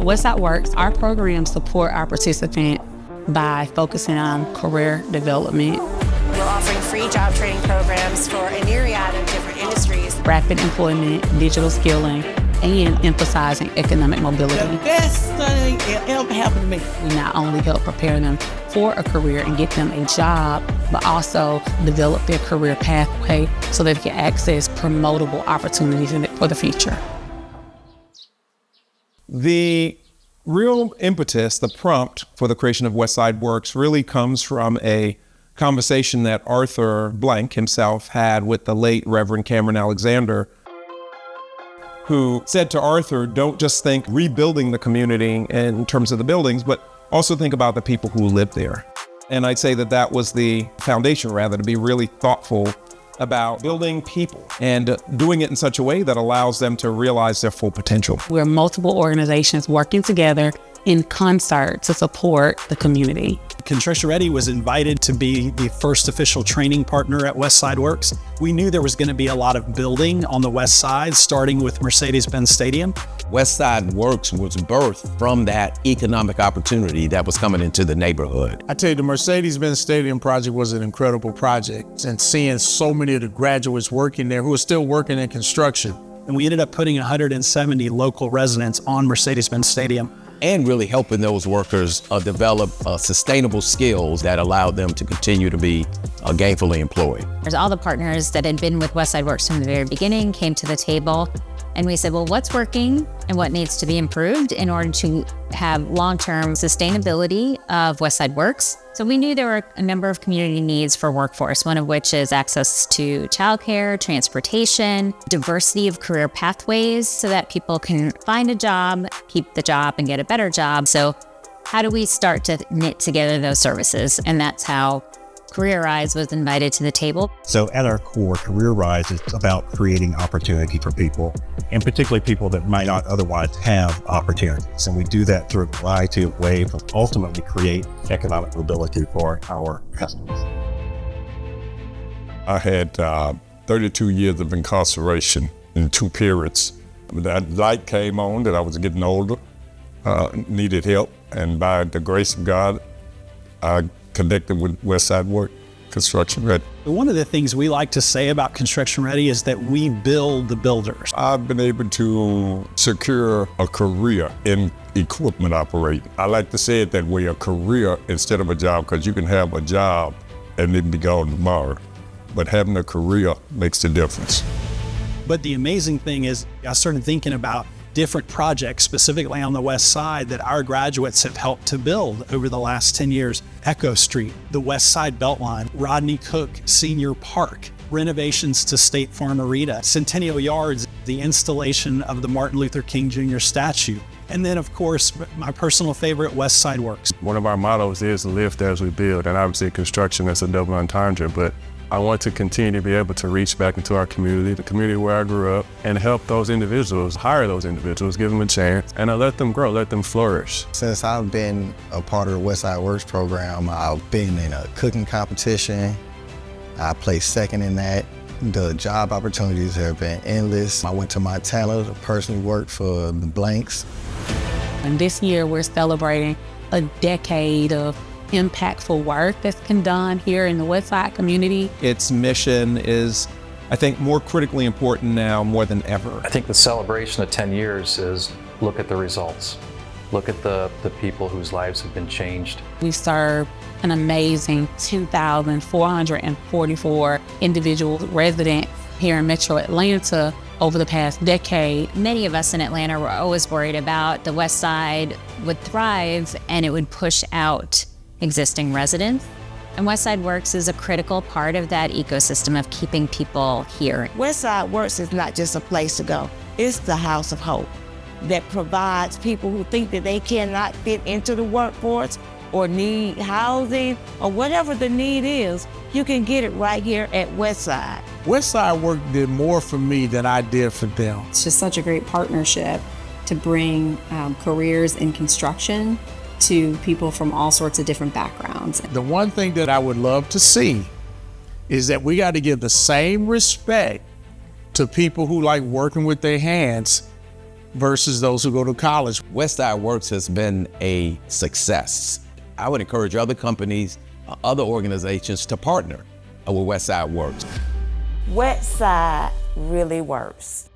Westside Works, our programs support our participant by focusing on career development. We're offering free job training programs for a myriad of different industries. Rapid employment, digital skilling, and emphasizing economic mobility. The best thing that ever happened to me. We not only help prepare them for a career and get them a job, but also develop their career pathway so they can access promotable opportunities for the future. The real impetus, the prompt for the creation of Westside Works really comes from a conversation that Arthur Blank himself had with the late Reverend Cameron Alexander, who said to Arthur, don't just think rebuilding the community in terms of the buildings, but also think about the people who live there. And I'd say that that was the foundation, rather, to be really thoughtful about building people and doing it in such a way that allows them to realize their full potential. We're multiple organizations working together in concert to support the community. Construction Ready was invited to be the first official training partner at Westside Works. We knew there was going to be a lot of building on the west side, starting with Mercedes-Benz Stadium. Westside Works was birthed from that economic opportunity that was coming into the neighborhood. I tell you, the Mercedes-Benz Stadium project was an incredible project, and seeing so many of the graduates working there who are still working in construction. And we ended up putting 170 local residents on Mercedes-Benz Stadium. And really helping those workers develop sustainable skills that allowed them to continue to be gainfully employed. There's all the partners that had been with Westside Works from the very beginning came to the table, and we said, well, what's working and what needs to be improved in order to have long-term sustainability of Westside Works? So we knew there were a number of community needs for workforce, one of which is access to childcare, transportation, diversity of career pathways so that people can find a job, keep the job, and get a better job. So how do we start to knit together those services? And that's how Career Rise was invited to the table. So at our core, Career Rise is about creating opportunity for people, and particularly people that might not otherwise have opportunities. And we do that through a variety of ways to ultimately create economic mobility for our customers. I had 32 years of incarceration in 2 periods. That light came on that I was getting older, needed help, and by the grace of God, I connected with Westside Work, Construction Ready. One of the things we like to say about Construction Ready is that we build the builders. I've been able to secure a career in equipment operating. I like to say it that way, a career instead of a job, because you can have a job and then be gone tomorrow. But having a career makes the difference. But the amazing thing is, I started thinking about different projects specifically on the west side that our graduates have helped to build over the last 10 years. Echo Street, the West Side Beltline, Rodney Cook Senior Park, renovations to State Farm Arena, Centennial Yards, the installation of the Martin Luther King Jr. statue. And then, of course, my personal favorite, Westside Works. One of our mottos is lift as we build, and obviously construction is a double entendre, but I want to continue to be able to reach back into our community, the community where I grew up, and help those individuals, hire those individuals, give them a chance, and I let them grow, let them flourish. Since I've been a part of the Westside Works program, I've been in a cooking competition. I placed second in that. The job opportunities have been endless. I went to Montana to personally work for the Blanks. And this year we're celebrating a decade of impactful work that's been done here in the Westside community. Its mission is, I think, more critically important now more than ever. I think the celebration of 10 years is look at the results. Look at the people whose lives have been changed. We serve an amazing 2,444 individual residents here in Metro Atlanta over the past decade. Many of us in Atlanta were always worried about the West Side would thrive and it would push out existing residents. And Westside Works is a critical part of that ecosystem of keeping people here. Westside Works is not just a place to go. It's the house of hope that provides people who think that they cannot fit into the workforce or need housing or whatever the need is. You can get it right here at Westside. Westside Work did more for me than I did for them. It's just such a great partnership to bring careers in construction to people from all sorts of different backgrounds. The one thing that I would love to see is that we got to give the same respect to people who like working with their hands versus those who go to college. Westside Works has been a success. I would encourage other companies, other organizations to partner with Westside Works. Westside really works.